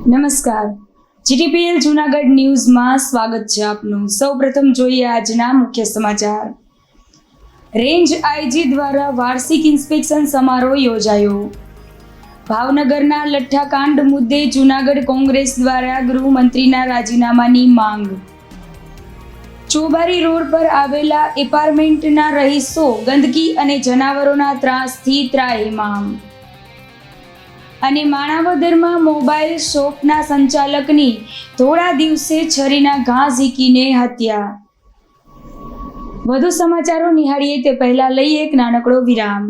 નમસ્કાર, જીટીપીએલ જૂનાગઢ ન્યૂઝમાં સ્વાગત છે આપનું। સૌપ્રથમ જોઈએ આજના મુખ્ય સમાચાર। રેન્જ આઈજી દ્વારા વાર્ષિક ઇન્સ્પેક્શન સમારોહ યોજાયો। ભાવનગરના લઠ્ઠાકાંડ મુદ્દે જૂનાગઢ કોંગ્રેસ દ્વારા ગૃહમંત્રીના રાજીનામાની માંગ। ચોબારી રોડ પર આવેલા એપાર્ટમેન્ટના રહીશો ગંદકી અને જનાવરોના ત્રાસથી ત્રાહિમામ। અને માણાવદરમાં મોબાઈલ શોપના સંચાલકની થોડા દિવસે છરીના ઘા ઝીકીને હત્યા। વધુ સમાચારો નિહાળીએ તે પહેલા લઈએ એક નાનકડો વિરામ।